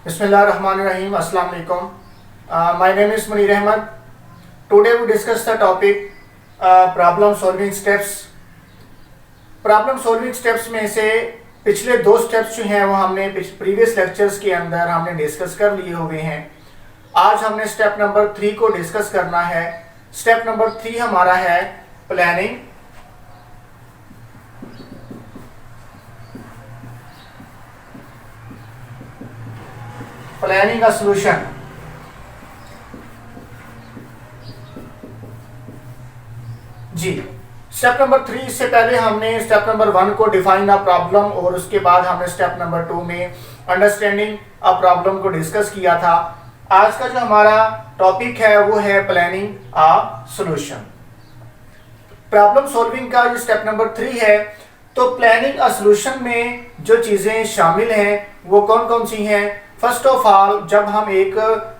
Bismillahirrahmanirrahim. Assalamu alaikum. My name is Munir Ahmed. Today we discuss the topic problem solving steps. Problem solving steps में से पिछले दो steps जो हैं वो हमने प्रीवियस लेक्चर्स के अंदर हमने डिस्कस कर लिए हुए हैं। आज हमने स्टेप नंबर 3 को डिस्कस करना है। स्टेप नंबर 3 हमारा है प्लानिंग। Planning a solution. जी, स्टेप नंबर 3 से पहले हमने स्टेप नंबर 1 को डिफाइन अ प्रॉब्लम और उसके बाद हमने स्टेप नंबर 2 में अंडरस्टैंडिंग अ प्रॉब्लम को डिस्कस किया था। आज का जो हमारा टॉपिक है वो है planning a solution. Problem solving का जो स्टेप नंबर 3 है, तो प्लानिंग अ सॉल्यूशन में जो चीजें शामिल हैं वो कौन कौन सी हैं। फर्स्ट ऑफ ऑल, जब हम एक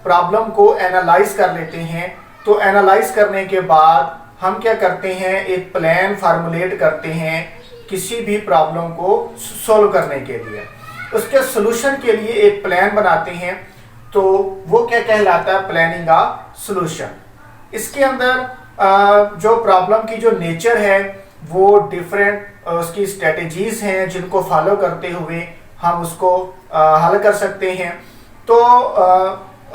प्रॉब्लम को एनालाइज कर लेते हैं तो एनालाइज करने के बाद हम क्या करते हैं, एक प्लान फार्मुलेट करते हैं किसी भी प्रॉब्लम को सॉल्व करने के लिए। उसके सॉल्यूशन के लिए एक प्लान बनाते हैं, तो वो क्या कहलाता है, प्लानिंग अ सॉल्यूशन। इसके अंदर जो प्रॉब्लम की जो नेचर है वो डिफरेंट उसकी स्ट्रेटेजीज हैं जिनको फॉलो करते हुए हम उसको हल कर सकते हैं। तो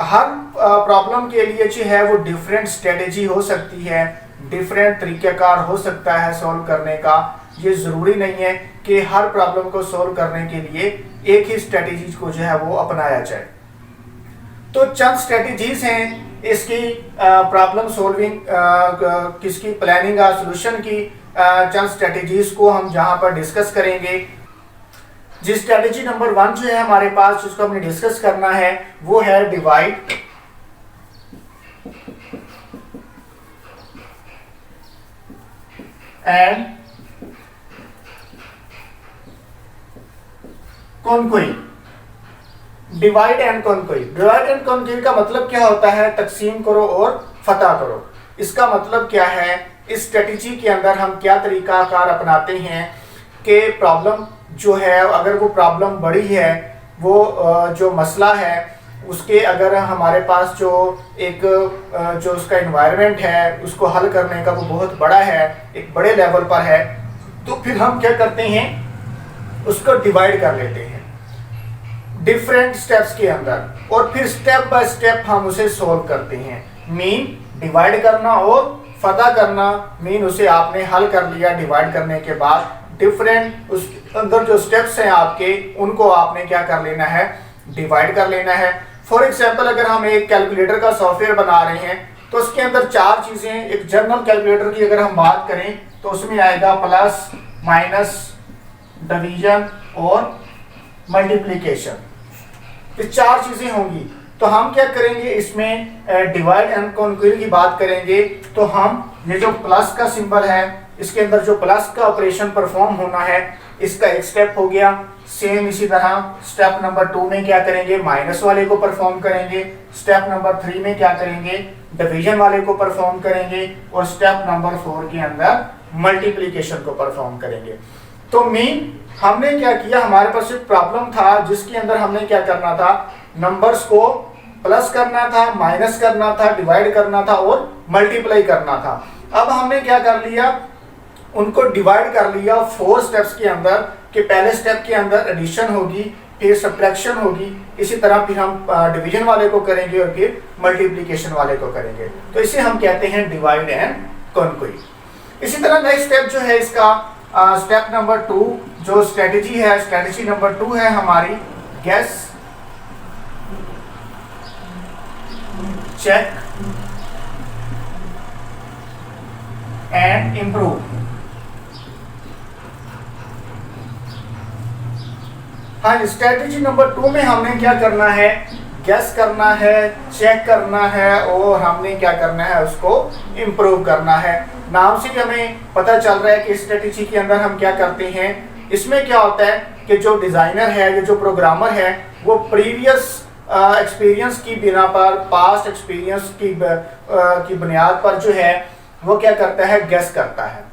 हर प्रॉब्लम के लिए जो है वो डिफरेंट स्ट्रेटेजी हो सकती है, डिफरेंट तरीक़ेकार हो सकता है सॉल्व करने का। ये ज़रूरी नहीं है कि हर प्रॉब्लम को सॉल्व करने के लिए एक ही स्ट्रेटेजी को जो है वो अपनाया जाए। तो चंद स्ट्रेटेजीज हैं इसकी प्रॉब्लम सॉल्विंग किसकी प्लानिंग और सॉल्यूशन की। चंद स्ट्रेटेजीज को हम जहां पर डिस्कस करेंगे। जिस स्ट्रेटेजी नंबर 1 जो है हमारे पास, जिसको हमने डिस्कस करना है, वो है divide and conquer. Divide and conquer. Divide and conquer का मतलब क्या होता है, तकसीम करो और फतह करो। इसका मतलब क्या है, इस स्ट्रेटेजी के अंदर हम क्या तरीकाकार अपनाते हैं कि प्रॉब्लम जो है, अगर वो प्रॉब्लम बड़ी है, वो जो मसला है उसके अगर हमारे पास जो एक जो उसका इन्वायरमेंट है उसको हल करने का वो बहुत बड़ा है, एक बड़े लेवल पर है, तो फिर हम क्या करते हैं, उसको डिवाइड कर लेते हैं डिफरेंट स्टेप्स के अंदर और फिर स्टेप बाय स्टेप हम उसे सॉल्व करते हैं। मीन डिवाइड करना और फतह करना, मीन उसे आपने हल कर लिया। डिवाइड करने के बाद डिफरेंट उस अंदर जो स्टेप्स हैं आपके, उनको आपने क्या कर लेना है, डिवाइड कर लेना है। फॉर एग्जांपल, अगर हम एक कैलकुलेटर का सॉफ्टवेयर बना रहे हैं तो उसके अंदर 4 चीजें, एक जनरल कैलकुलेटर की अगर हम बात करें तो उसमें आएगा प्लस, माइनस, डिवीजन और मल्टीप्लिकेशन। ये 4 चीजें होंगी। तो हम क्या करेंगे, इसमें डिवाइड एंड कॉन्क्वेर की बात करेंगे तो हम ये जो प्लस का सिंबल है, इसके अंदर जो प्लस का ऑपरेशन परफॉर्म होना है, इसका एक स्टेप हो गया। सेम इसी तरह स्टेप नंबर 2 में क्या करेंगे, माइनस वाले को परफॉर्म करेंगे। स्टेप नंबर 3 में क्या करेंगे, डिवीजन वाले को परफॉर्म करेंगे और स्टेप नंबर 4 के अंदर मल्टीप्लिकेशन को परफॉर्म करेंगे। तो मीन हमने क्या किया, हमारे पास एक प्रॉब्लम था जिसके अंदर हमने क्या करना था, नंबर्स को प्लस करना था, माइनस करना था, डिवाइड करना था और मल्टीप्लाई करना था। अब हमने क्या कर लिया, उनको डिवाइड कर लिया 4 स्टेप्स के अंदर, कि पहले स्टेप के अंदर एडिशन होगी, फिर सब्ट्रैक्शन होगी, इसी तरह फिर हम डिवीजन वाले को करेंगे और फिर मल्टीप्लिकेशन वाले को करेंगे। तो इसे हम कहते हैं डिवाइड एंड कॉन्क्वेर। इसी तरह नेक्स्ट स्टेप जो है इसका, स्टेप नंबर 2 जो स्ट्रेटेजी है, स्ट्रेटेजी नंबर 2 है हमारी गेस, चेक एंड इम्प्रूव। हाँ, स्ट्रेटेजी नंबर 2 में हमने क्या करना है, गेस करना है, चेक करना है और हमने क्या करना है, उसको इम्प्रूव करना है। नाम से हमें पता चल रहा है कि स्ट्रेटेजी के अंदर हम क्या करते हैं। इसमें क्या होता है कि जो डिज़ाइनर है या जो प्रोग्रामर है वो प्रीवियस एक्सपीरियंस की बिना पर, पास्ट एक्सपीरियंस की बुनियाद पर जो है वो क्या करता है, गेस करता है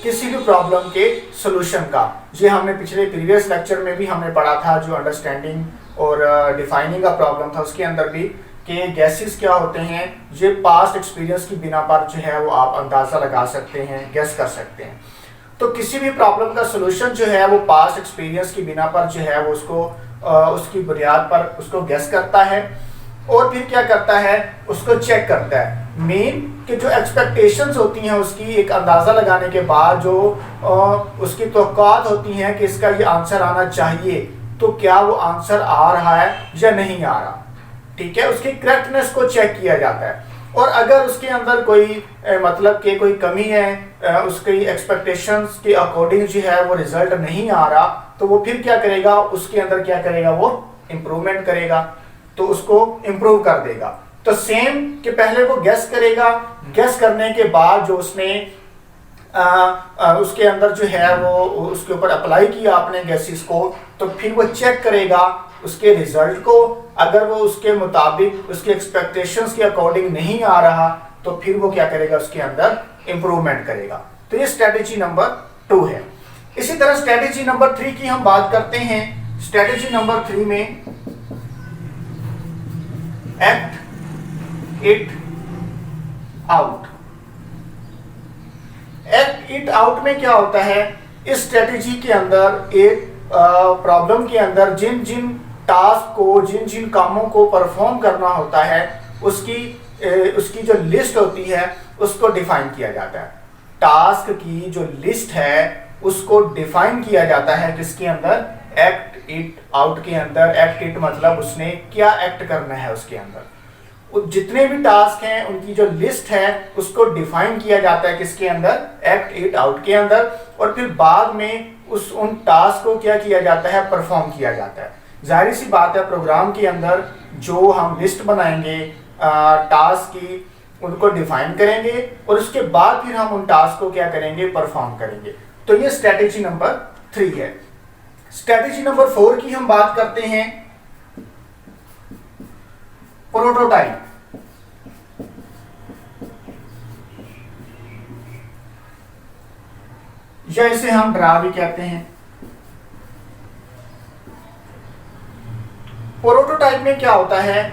किसी भी प्रॉब्लम के सॉल्यूशन का। ये हमने पिछले प्रीवियस लेक्चर में भी हमने पढ़ा था, जो अंडरस्टैंडिंग और डिफाइनिंग का प्रॉब्लम था उसके अंदर भी कि गैसेस क्या होते हैं, ये पास्ट एक्सपीरियंस की बिना पर जो है वो आप अंदाज़ा लगा सकते हैं, गेस कर सकते हैं। तो किसी भी प्रॉब्लम का सोल्यूशन जो है वो पास्ट एक्सपीरियंस की बिना पर जो है वो उसको उसकी बुनियाद पर उसको गेस करता है और फिर क्या करता है, उसको चेक करता है। मेन कि जो एक्सपेक्टेशंस होती हैं उसकी एक अंदाज़ा लगाने के बाद जो उसकी तवक्कुआत होती हैं कि इसका ये आंसर आना चाहिए, तो क्या वो आंसर आ रहा है या नहीं आ रहा, ठीक है। उसकी करेक्टनेस को चेक किया जाता है और अगर उसके अंदर कोई मतलब कि कोई कमी है, उसकी एक्सपेक्टेशंस के अकॉर्डिंग जो है वो रिजल्ट नहीं आ रहा, तो वो फिर क्या करेगा, उसके अंदर क्या करेगा, वो इम्प्रूवमेंट करेगा, तो उसको इम्प्रूव कर देगा। तो सेम कि पहले वो गेस करेगा, गेस करने के बाद जो उसने उसके अंदर जो है वो उसके ऊपर अप्लाई किया आपने गैसेस को, तो फिर वो चेक करेगा उसके रिजल्ट को। अगर वो उसके मुताबिक उसके एक्सपेक्टेशंस के अकॉर्डिंग नहीं आ रहा, तो फिर वो क्या करेगा, उसके अंदर इम्प्रूवमेंट करेगा। तो ये स्ट्रेटेजी नंबर 2 है। इसी तरह स्ट्रेटेजी नंबर 3 की हम बात करते हैं। स्ट्रेटेजी नंबर 3 में act it out. Act it out में क्या होता है, इस स्ट्रेटेजी के अंदर एक प्रॉब्लम के अंदर जिन जिन टास्क को, जिन जिन कामों को परफॉर्म करना होता है, उसकी जो लिस्ट होती है उसको डिफाइन किया जाता है। टास्क की जो लिस्ट है उसको डिफाइन किया जाता है किसके अंदर, एक्ट इट आउट के अंदर। एक्ट इट मतलब उसने क्या एक्ट करना है उसके अंदर। जितने भी टास्क हैं उनकी जो लिस्ट है उसको डिफाइन किया जाता है किसके अंदर, एक्ट इट आउट के अंदर। और फिर बाद में उन टास्क को क्या किया जाता है, परफॉर्म किया जाता है। जाहिर सी बात है, प्रोग्राम के अंदर जो हम लिस्ट बनाएंगे टास्क की, उनको डिफाइन करेंगे और उसके बाद फिर हम उन टास्क को क्या करेंगे, परफॉर्म करेंगे। तो ये स्ट्रेटेजी नंबर 3 है। स्ट्रेटेजी नंबर 4 की हम बात करते हैं, प्रोटोटाइप। या इसे हम ड्रा भी कहते हैं। प्रोटोटाइप में क्या होता है,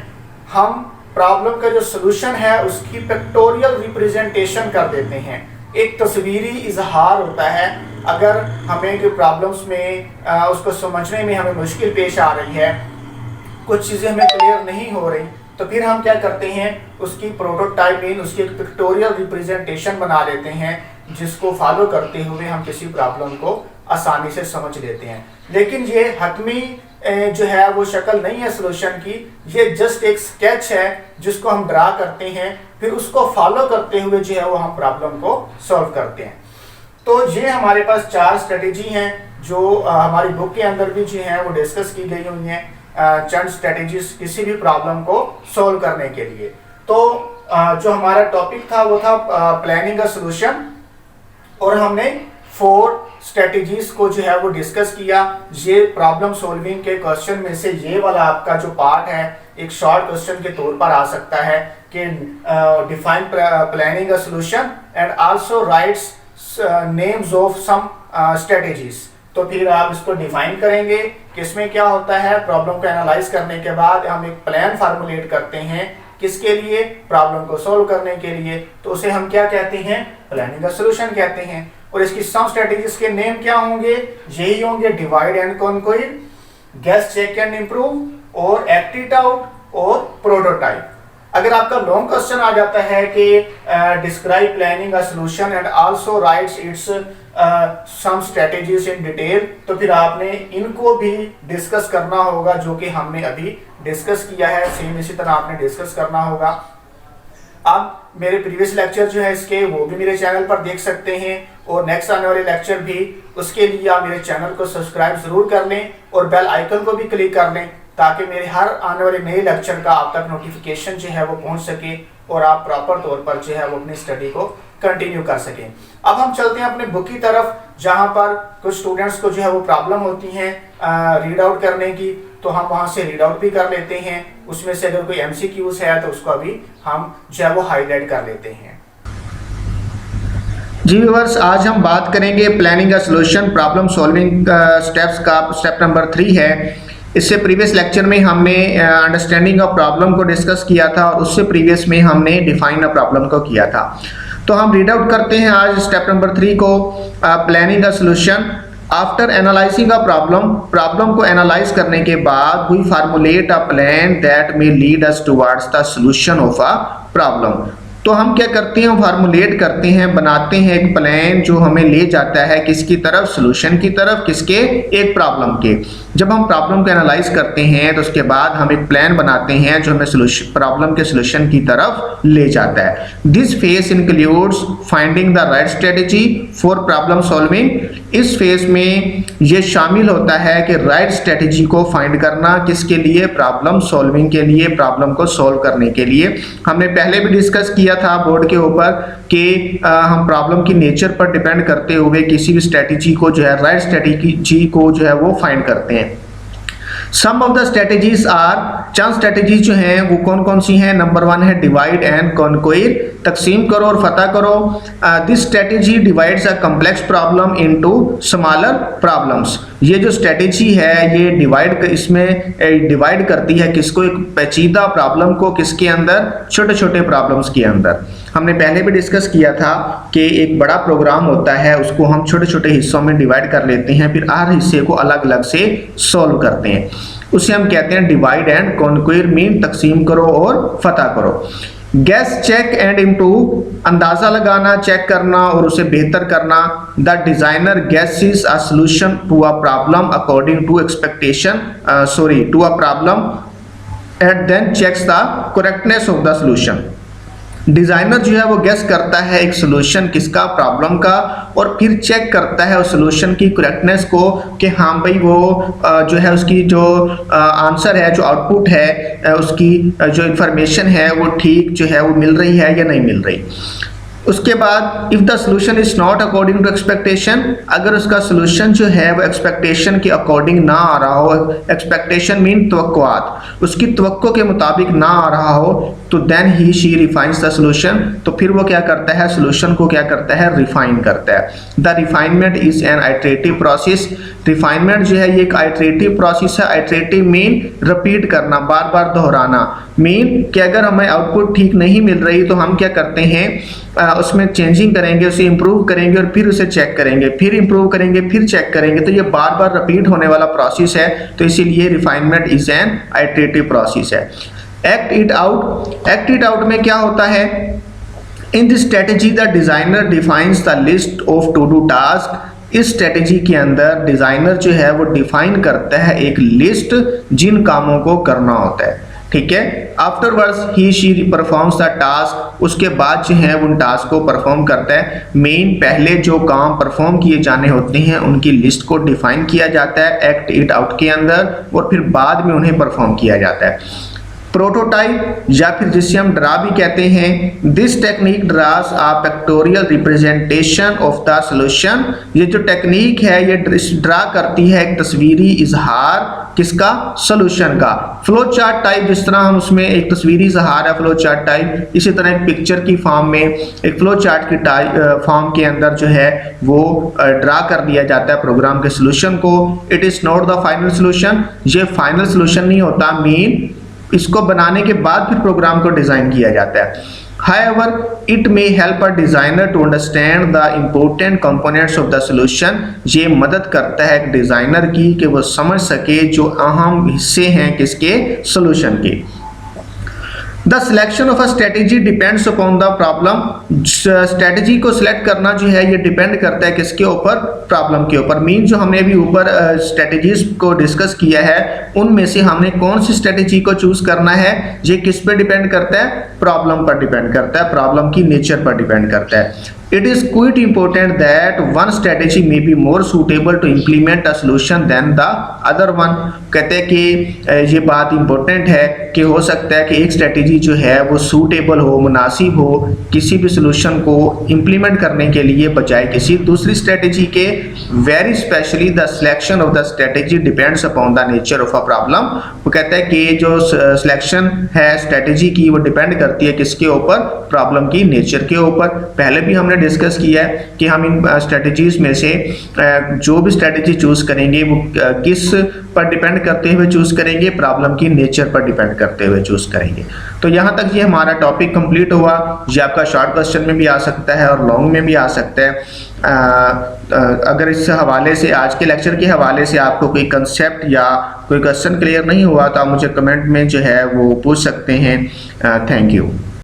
हम प्रॉब्लम का जो सलूशन है उसकी पिक्टोरियल रिप्रेजेंटेशन कर देते हैं। एक तस्वीरी इजहार होता है। अगर हमें जो प्रॉब्लम्स में उसको समझने में हमें मुश्किल पेश आ रही है, कुछ चीज़ें हमें क्लियर नहीं हो रही, तो फिर हम क्या करते हैं, उसकी प्रोटोटाइप में उसकी एक पिक्टोरियल रिप्रेजेंटेशन बना लेते हैं, जिसको फॉलो करते हुए हम किसी प्रॉब्लम को आसानी से समझ लेते हैं। लेकिन ये हतमी जो है वो शक्ल नहीं है सॉल्यूशन की, ये जस्ट एक स्केच है जिसको हम ड्रा करते हैं, फिर उसको फॉलो करते हुए जो है वो हम प्रॉब्लम को सॉल्व करते हैं। तो ये हमारे पास 4 स्ट्रेटेजी हैं जो हमारी बुक के अंदर भी जो है वो डिस्कस की गई हुई हैं, चंद स्ट्रेटेजीज किसी भी प्रॉब्लम को सॉल्व करने के लिए। तो जो हमारा टॉपिक था वो था प्लानिंग अ सॉल्यूशन, और हमने 4 स्ट्रेटेजीज को जो है वो डिस्कस किया। ये प्रॉब्लम सॉल्विंग के क्वेश्चन में से ये वाला आपका जो पार्ट है एक शॉर्ट क्वेश्चन के तौर पर आ सकता है कि define planning a solution and also writes names of some strategies. तो फिर आप इसको डिफाइन करेंगे कि इसमें क्या होता है। प्रॉब्लम को एनालाइज करने के बाद हम एक प्लान फार्मुलेट करते हैं, किसके लिए, प्रॉब्लम को सॉल्व करने के लिए। तो उसे हम क्या कहते हैं, प्लानिंग का सॉल्यूशन कहते हैं। और इसकी सम स्ट्रेटेजीज के नेम क्या होंगे, यही होंगे divide and conquer, guess check and improve और एक्ट इट आउट और प्रोटोटाइप। अगर आपका लॉन्ग क्वेश्चन आ जाता है कि describe planning a solution and also writes its some strategies in detail, तो फिर आपने इनको भी डिस्कस करना होगा जो कि हमने अभी डिस्कस किया है। सेम इसी तरह आपने डिस्कस करना होगा। आप मेरे प्रीवियस लेक्चर जो है इसके वो भी मेरे चैनल पर देख सकते हैं, और नेक्स्ट आने वाले लेक्चर भी। उसके लिए आप मेरे चैनल को सब्सक्राइब जरूर कर लें और बेल आइकन को भी क्लिक कर लें, ताकि मेरे हर आने वाले नए लेक्चर का आप तक नोटिफिकेशन जो है वो पहुंच सके और आप प्रॉपर तौर पर जो है वो अपनी स्टडी को कंटिन्यू कर सकें। अब हम चलते हैं अपने बुक की तरफ, जहां पर कुछ स्टूडेंट्स को जो है वो प्रॉब्लम होती है रीड आउट करने की, तो हम वहां से रीड आउट भी कर लेते हैं। उसमें से अगर कोई एमसीक्यूज है तो उसको अभी हम जो है वो हाईलाइट कर लेते हैं। जी व्यूअर्स, आज हम बात करेंगे प्लानिंग का सॉल्यूशन प्रॉब्लम सॉल्विंग स्टेप्स का। स्टेप नंबर 3 है इससे प्रीवियस लेक्चर में हमने अंडरस्टैंडिंग ऑफ प्रॉब्लम को डिस्कस किया था और उससे प्रीवियस में हमने डिफाइन अ प्रॉब्लम को किया था। तो हम रीड आउट करते हैं आज स्टेप नंबर 3 को, planning a solution. After analysing a problem को एनालाइज करने के बाद we formulate a plan that may lead us towards the solution of a problem. तो हम क्या करते हैं, फार्मुलेट करते हैं, बनाते हैं एक प्लान जो हमें ले जाता है किसकी तरफ, सॉल्यूशन की तरफ, किसके, एक प्रॉब्लम के। जब हम प्रॉब्लम को एनालाइज करते हैं तो उसके बाद हम एक प्लान बनाते हैं जो हमें प्रॉब्लम के सॉल्यूशन की तरफ ले जाता है। This phase includes finding the right strategy for problem solving. इस फेज में ये शामिल होता है कि राइट स्ट्रेटेजी को फाइंड करना, किसके लिए, प्रॉब्लम सॉल्विंग के लिए, प्रॉब्लम को सॉल्व करने के लिए। हमने पहले भी डिस्कस किया था बोर्ड के ऊपर कि हम प्रॉब्लम की नेचर पर डिपेंड करते हुए किसी भी स्ट्रेटेजी को जो है, राइट स्ट्रेटेजी को जो है वो फाइंड करते हैं। Some of the strategies are, चंद स्ट्रेटेजीज जो हैं वो कौन कौन सी हैं। नंबर 1 है डिवाइड एंड कॉन्क्वायर, तकसीम करो और फतह करो। This strategy divides a complex problem into smaller problems. ये जो स्ट्रेटेजी है ये डिवाइड करती है किसको, एक पेचीदा प्रॉब्लम को किसके अंदर, छोटे छोटे प्रॉब्लम्स के अंदर। हमने पहले भी डिस्कस किया था कि एक बड़ा प्रोग्राम होता है उसको हम छोटे छोटे हिस्सों में डिवाइड कर लेते हैं, फिर हर हिस्से को अलग अलग से सॉल्व करते हैं। उसे हम कहते हैं डिवाइड एंड कॉन्क्वेयर, मीन तकसीम करो और फतह करो। गैस चेक एंड इम्प्रूव, अंदाजा लगाना, चेक करना और उसे बेहतर करना। The designer guesses a solution to a problem according to expectation, to a problem and then checks the correctness of the solution. Designer जो है वो गेस करता है एक सॉल्यूशन किसका, प्रॉब्लम का, और फिर चेक करता है उस सॉल्यूशन की करेक्टनेस को कि हाँ भाई वो जो है उसकी जो आंसर है, जो आउटपुट है, उसकी जो इंफॉर्मेशन है वो ठीक जो है वो मिल रही है या नहीं मिल रही। उसके बाद if the solution is not according to expectation, अगर उसका सॉल्यूशन जो है वो एक्सपेक्टेशन के अकॉर्डिंग ना आ रहा हो, एक्सपेक्टेशन मीन तवक्कुआत, उसकी तवक्को के मुताबिक ना आ रहा हो, तो then he she refines the solution, तो फिर वो क्या करता है, सॉल्यूशन को क्या करता है, रिफाइन करता है। The refinement is an iterative process. Refinement जो है ये एक आइटरेटिव प्रोसेस है। आइटरेटिव मीन रिपीट करना, बार बार दोहराना। मीन कि अगर हमें आउटपुट ठीक नहीं मिल रही तो हम क्या करते हैं, उसमें चेंजिंग करेंगे, उसे इंप्रूव करेंगे और फिर उसे चेक करेंगे, फिर इंप्रूव करेंगे, फिर चेक करेंगे। तो ये बार बार रिपीट होने वाला प्रोसेस है, तो इसीलिए refinement is an iterative process है। Act it out, act it out में क्या होता है, in this strategy the designer defines the list of to do task. इस स्ट्रेटेजी के अंदर डिजाइनर जो है वो डिफाइन करता है एक लिस्ट जिन कामों को करना होता है, ठीक है। Afterwards he she performs the task, उसके बाद जो है उन टास्क को परफॉर्म करता है। मेन पहले जो काम परफॉर्म किए जाने होते हैं उनकी लिस्ट को डिफाइन किया जाता है एक्ट इट आउट के अंदर, और फिर बाद में उन्हें परफॉर्म किया जाता है। प्रोटोटाइप या फिर जिसे हम ड्रा भी कहते हैं, this technique draws a pictorial representation of the solution. ये जो टेक्निक है ये ड्रा करती है एक तस्वीरी इजहार किसका, सॉल्यूशन का। फ्लो चार्ट टाइप, जिस तरह हम उसमें एक तस्वीरी इजहार है फ्लो चार्ट टाइप, इसी तरह एक पिक्चर की फॉर्म में, एक फ्लो चार्ट की फॉर्म के अंदर जो है वो ड्रा कर दिया जाता है प्रोग्राम के सॉल्यूशन को। It is not the final solution, ये फाइनल सॉल्यूशन नहीं होता, मीन इसको बनाने के बाद फिर प्रोग्राम को डिजाइन किया जाता है। However, it may help a designer to understand the important components of the solution। ये मदद करता है एक डिजाइनर की कि वो समझ सके जो अहम हिस्से हैं किसके, सॉल्यूशन के। The selection of a strategy depends upon the problem. Strategy को सिलेक्ट करना जो है ये डिपेंड करता है किसके ऊपर, प्रॉब्लम के ऊपर। मीन जो हमने अभी ऊपर स्ट्रेटेजीज को डिस्कस किया है उनमें से हमने कौन सी स्ट्रेटेजी को चूज करना है, ये किस पे डिपेंड करता है, प्रॉब्लम पर डिपेंड करता है, प्रॉब्लम की नेचर पर डिपेंड करता है। It is quite important that one strategy may be more suitable to implement a solution than the other one। कहते हैं कि ये बात इंपॉर्टेंट है कि हो सकता है कि एक स्ट्रेटेजी जो है वो सूटेबल हो, मुनासिब हो किसी भी सॉल्यूशन को इम्प्लीमेंट करने के लिए बजाय किसी दूसरी स्ट्रेटेजी के। Very specially the selection of the strategy depends upon the nature of a problem. वो कहता है कि जो सिलेक्शन है स्ट्रेटेजी की वो डिपेंड करती है किसके ऊपर, प्रॉब्लम की नेचर के ऊपर। पहले भी हमने डिस्कस किया है कि हम इन स्ट्रेटेजीज में से जो भी स्ट्रेटेजी चूज करेंगे वो किस पर डिपेंड करते हुए चूज़ करेंगे, प्रॉब्लम की नेचर पर डिपेंड करते हुए चूज़ करेंगे। तो यहाँ तक ये हमारा टॉपिक कंप्लीट हुआ। ये आपका शॉर्ट क्वेश्चन में भी आ सकता है और लॉन्ग में भी आ सकता है। अगर इस हवाले से, आज के लेक्चर के हवाले से आपको कोई कंसेप्ट या कोई क्वेश्चन क्लियर नहीं हुआ तो आप मुझे कमेंट में जो है वो पूछ सकते हैं। Thank you.